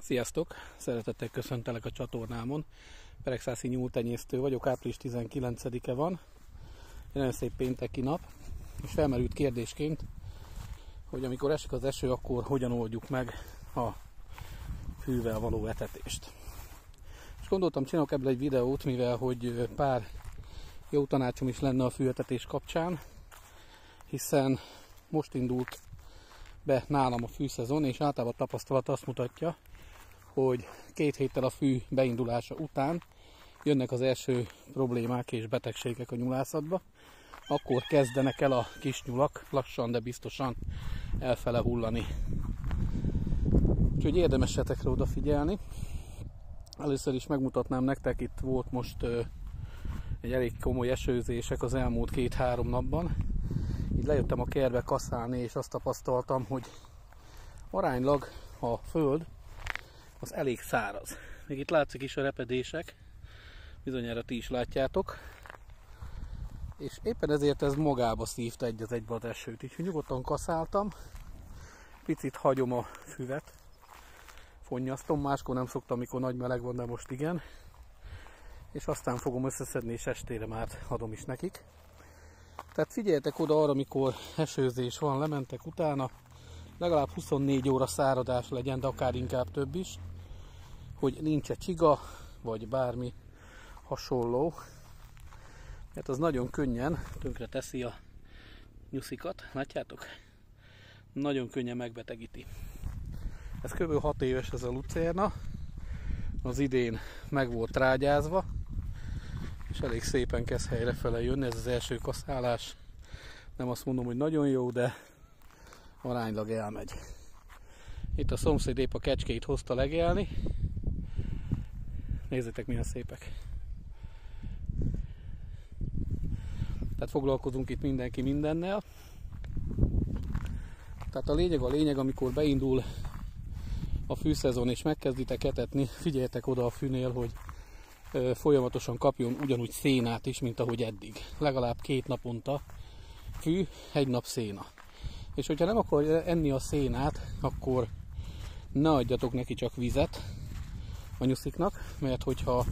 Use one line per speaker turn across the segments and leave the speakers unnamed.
Sziasztok! Szeretettel köszöntelek a csatornámon. Peregszászi nyúltenyésztő vagyok, április 19-e van. Egy nagyon szép pénteki nap, és felmerült kérdésként, hogy amikor esik az eső, akkor hogyan oldjuk meg a fűvel való etetést. És gondoltam, csinálok ebből egy videót, mivel hogy pár jó tanácsom is lenne a fűetetés kapcsán, hiszen most indult be nálam a fűszezon, és általában tapasztalat azt mutatja, hogy 2 héttel a fű beindulása után jönnek az első problémák és betegségek a nyulászatba. Akkor kezdenek el a kis nyulak lassan, de biztosan elfele hullani. Úgyhogy érdemes etekre odafigyelni. Először is megmutatnám nektek, itt volt most egy elég komoly esőzések az elmúlt 2-3 napban. Így lejöttem a kertbe kaszálni, és azt tapasztaltam, hogy aránylag a föld az elég száraz. Még itt látszik is a repedések, bizonyára ti is látjátok. És éppen ezért ez magába szívta egy az egybe az esőt. Így nyugodtan kaszáltam, picit hagyom a füvet, fonnyasztom, máskor nem szoktam, amikor nagy meleg van, de most igen. És aztán fogom összeszedni, és estére már adom is nekik. Tehát figyeljetek oda arra, amikor esőzés van, lementek utána, legalább 24 óra száradás legyen, de akár inkább több is, hogy nincs-e csiga, vagy bármi hasonló, mert az nagyon könnyen tönkre teszi a nyuszikat, látjátok? Nagyon könnyen megbetegíti. Ez kb. 6 éves ez a lucerna, az idén meg volt trágyázva, és elég szépen kezd helyrefele jönni, ez az első kaszálás. Nem azt mondom, hogy nagyon jó, de aránylag elmegy. Itt a szomszéd épp a kecskéit hozta legelni. Nézzétek, milyen szépek. Tehát foglalkozunk itt mindenki mindennel. Tehát a lényeg, amikor beindul a fűszezon és megkezditek etetni, figyeljetek oda a fűnél, hogy folyamatosan kapjon ugyanúgy szénát is, mint ahogy eddig. Legalább 2 naponta fű, 1 nap széna. És hogyha nem akarja enni a szénát, akkor ne adjatok neki csak vizet a nyusziknak, mert hogyha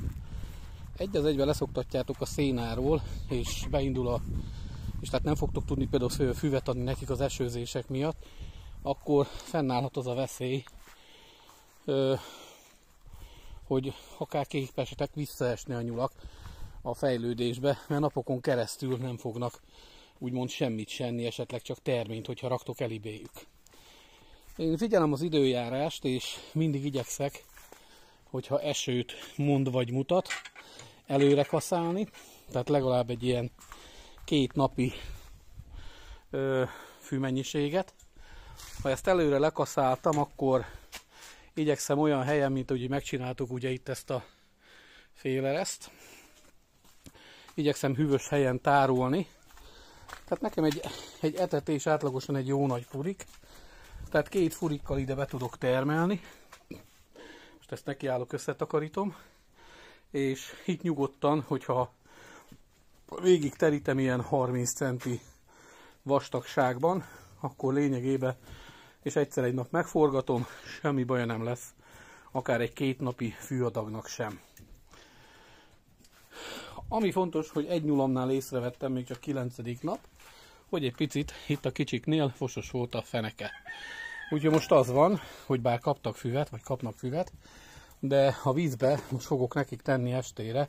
egy az egyben leszoktatjátok a szénáról, és beindul és tehát nem fogtok tudni például füvet adni nekik az esőzések miatt, akkor fennállhat az a veszély, hogy akár képesetek visszaesni a nyulak a fejlődésbe, mert napokon keresztül nem fognak úgymond semmit se enni, esetleg csak terményt, hogyha raktok elibéjük. Én figyelem az időjárást, és mindig igyekszek, hogyha esőt mond vagy mutat, előre kaszálni, tehát legalább egy ilyen 2 napi fűmennyiséget. Ha ezt előre lekaszáltam, akkor igyekszem olyan helyen, mint ahogy megcsináltuk ugye itt ezt a félereszt. Igyekszem hűvös helyen tárolni. Tehát nekem egy etetés átlagosan egy jó nagy furik. Tehát 2 furikkal ide be tudok termelni. Most ezt nekiállok, összetakarítom. És itt nyugodtan, hogyha végig terítem ilyen 30 centi vastagságban, akkor lényegében, és egyszer egy nap megforgatom, semmi baja nem lesz, akár egy 2 napi fűadagnak sem. Ami fontos, hogy egy nyulamnál észrevettem még csak 9. nap, hogy egy picit itt a kicsiknél fosos volt a feneke. Úgyhogy most az van, hogy bár kaptak füvet, vagy kapnak füvet, de a vízbe most fogok nekik tenni estére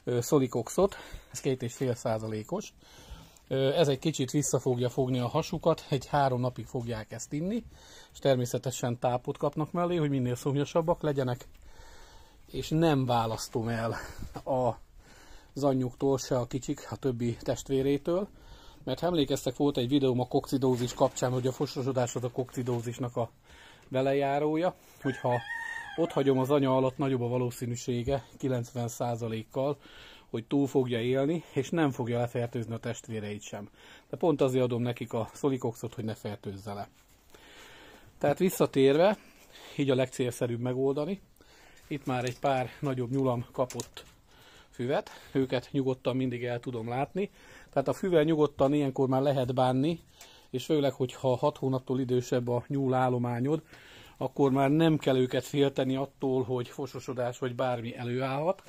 szolikoxot, ez 2,5%-os. Ez egy kicsit vissza fogja fogni a hasukat, egy 3 napig fogják ezt inni, és természetesen tápot kapnak mellé, hogy minél szomjasabbak legyenek, és nem választom el az anyjuktól se a kicsik, a többi testvérétől, mert ha emlékeztek, volt egy videóm a kokcidózis kapcsán, hogy a fososodás az a kokcidózisnak a velejárója, hogyha ott hagyom az anya alatt, nagyobb a valószínűsége 90%-kal, hogy túl fogja élni, és nem fogja lefertőzni a testvéreit sem. De pont azért adom nekik a szolikoxot, hogy ne fertőzze le. Tehát visszatérve, így a legcélszerűbb megoldani. Itt már egy pár nagyobb nyulam kapott füvet, őket nyugodtan mindig el tudom látni. Tehát a füvel nyugodtan ilyenkor már lehet bánni, és főleg, hogyha 6 hónaptól idősebb a nyúl állományod, akkor már nem kell őket félteni attól, hogy fososodás vagy bármi előállhat.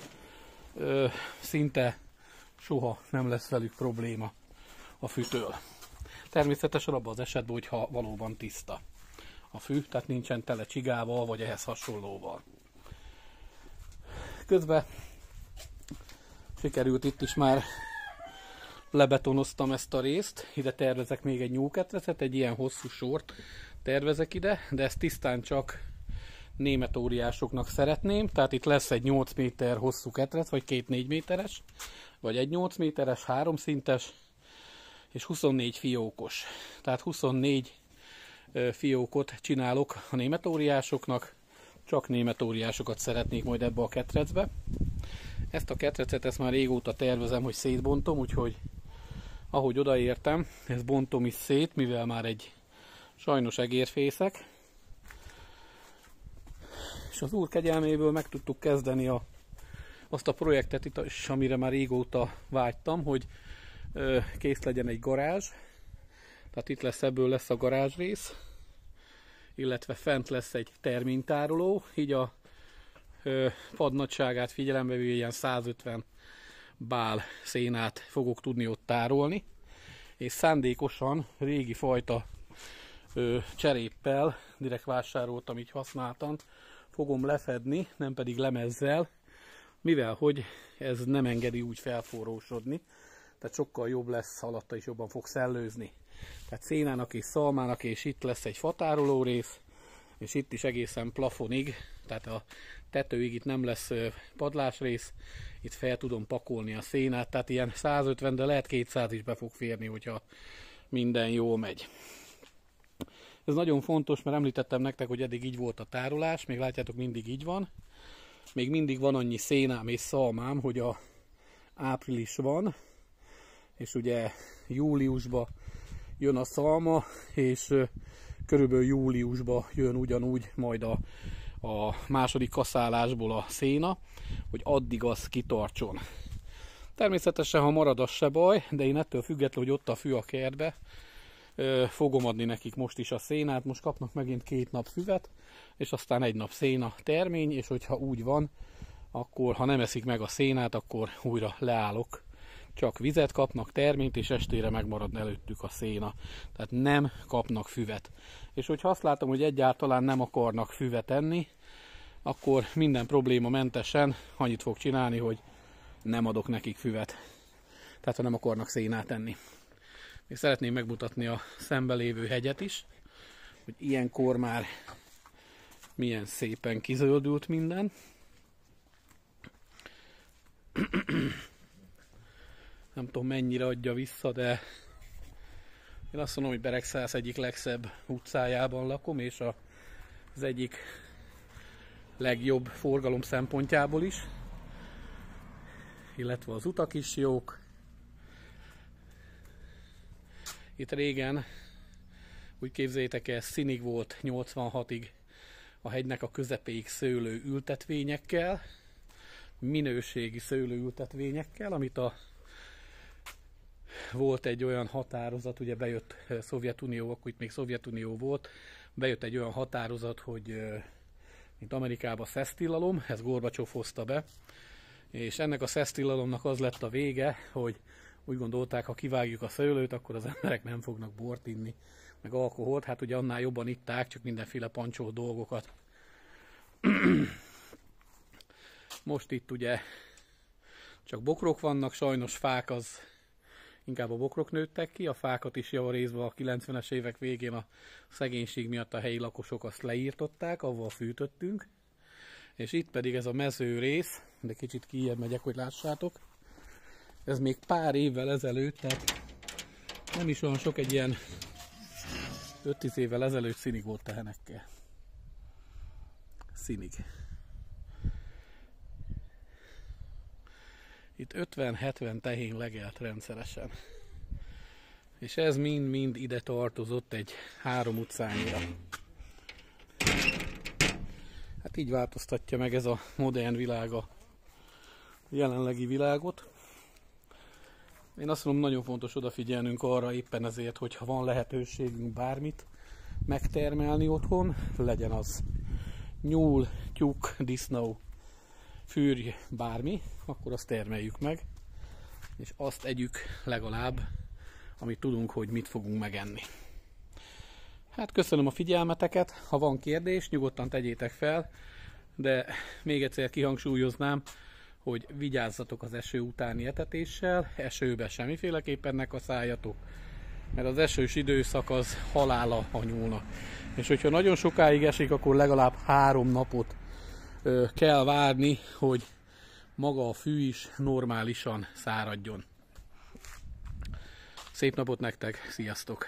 Szinte soha nem lesz velük probléma a fűtől. Természetesen abban az esetben, hogyha valóban tiszta a fű, tehát nincsen tele csigával vagy ehhez hasonlóval. Közben sikerült itt is már lebetonoztam ezt a részt, ide tervezek még egy nyúlketrecet, egy ilyen hosszú sort tervezek ide, de ezt tisztán csak német óriásoknak szeretném, tehát itt lesz egy 8 méter hosszú ketrec, vagy 2 4 méteres, vagy egy 8 méteres, 3 szintes, és 24 fiókos. Tehát 24 fiókot csinálok a német óriásoknak, csak német óriásokat szeretnék majd ebbe a ketrecbe. Ezt a ketrecet már régóta tervezem, hogy szétbontom, úgyhogy ahogy odaértem, ezt bontom is szét, mivel már egy sajnos egérfészek. És az Úr kegyelméből meg tudtuk kezdeni azt a projektet itt, amire már régóta vágytam, hogy kész legyen egy garázs. Tehát itt lesz, ebből lesz a garázsrész, illetve fent lesz egy terménytároló, így a padnagyságát figyelembe véve ilyen 150 bál szénát fogok tudni ott tárolni, és szándékosan régi fajta cseréppel, direkt vásároltam, így használtam, fogom lefedni, nem pedig lemezzel, mivel hogy ez nem engedi úgy felforrósodni, tehát sokkal jobb lesz, alatta is jobban fog szellőzni. Tehát szénának és szalmának, és itt lesz egy fatároló rész, és itt is egészen plafonig, tehát a tetőig itt nem lesz padlásrész, itt fel tudom pakolni a szénát, tehát ilyen 150, de lehet 200 is be fog férni, hogyha minden jól megy. Ez nagyon fontos, mert említettem nektek, hogy eddig így volt a tárolás, még látjátok, mindig így van. Még mindig van annyi szénám és szalmám, hogy a április van, és ugye júliusban jön a szalma, és körülbelül júliusban jön ugyanúgy majd a második kaszálásból a széna, hogy addig az kitartson. Természetesen, ha marad, az se baj, de én ettől függetlenül, hogy ott a fű a kertbe, fogom adni nekik most is a szénát, most kapnak megint 2 nap füvet, és aztán 1 nap széna termény, és hogyha úgy van, akkor ha nem eszik meg a szénát, akkor újra leállok. Csak vizet kapnak, terményt, és estére megmarad előttük a széna. Tehát nem kapnak füvet. És hogyha azt látom, hogy egyáltalán nem akarnak füvet enni, akkor minden probléma mentesen annyit fog csinálni, hogy nem adok nekik füvet. Tehát ha nem akarnak szénát enni. Még szeretném megmutatni a szembe lévő hegyet is, hogy ilyenkor már milyen szépen kizöldült minden. Nem tudom, mennyire adja vissza, de én azt mondom, hogy Beregszász egyik legszebb utcájában lakom, és az egyik legjobb forgalom szempontjából is. Illetve az utak is jók. Itt régen, úgy képzeljétek el, színig volt 86-ig a hegynek a közepéig szőlő ültetvényekkel, minőségi szőlőültetvényekkel, amit volt egy olyan határozat, ugye bejött Szovjetunió, akkor itt még Szovjetunió volt, bejött egy olyan határozat, hogy mint Amerikában szesztilalom, ez Gorbacsov hozta be, és ennek a szesztilalomnak az lett a vége, hogy úgy gondolták, ha kivágjuk a szőlőt, akkor az emberek nem fognak bort inni, meg alkoholt, hát ugye annál jobban itták, csak mindenféle pancsó dolgokat. Most itt ugye csak bokrok vannak, sajnos fák az inkább a bokrok nőttek ki, a fákat is javarészve a 90-es évek végén a szegénység miatt a helyi lakosok azt leírtották, avval fűtöttünk. És itt pedig ez a mező rész, de kicsit kijebb megyek, hogy lássátok. Ez még pár évvel ezelőtt, tehát nem is olyan sok, egy ilyen 5-10 évvel ezelőtt színig volt tehenekkel. Színig. Itt 50-70 tehén legelt rendszeresen. És ez mind-mind ide tartozott egy 3 utcányira. Hát így változtatja meg ez a modern világ a jelenlegi világot. Én azt mondom, nagyon fontos odafigyelnünk arra éppen ezért, hogyha van lehetőségünk bármit, megtermelni otthon, legyen az nyúl, tyúk, disznó, fürj, bármi, akkor azt termeljük meg, és azt együk legalább, amit tudunk, hogy mit fogunk megenni. Hát köszönöm a figyelmeteket, ha van kérdés, nyugodtan tegyétek fel, de még egyszer kihangsúlyoznám, hogy vigyázzatok az eső utáni etetéssel, esőbe semmiféleképpen ne kaszáljatok, mert az esős időszak az halála a nyúlnak. És hogyha nagyon sokáig esik, akkor legalább 3 napot kell várni, hogy maga a fű is normálisan száradjon. Szép napot nektek, sziasztok!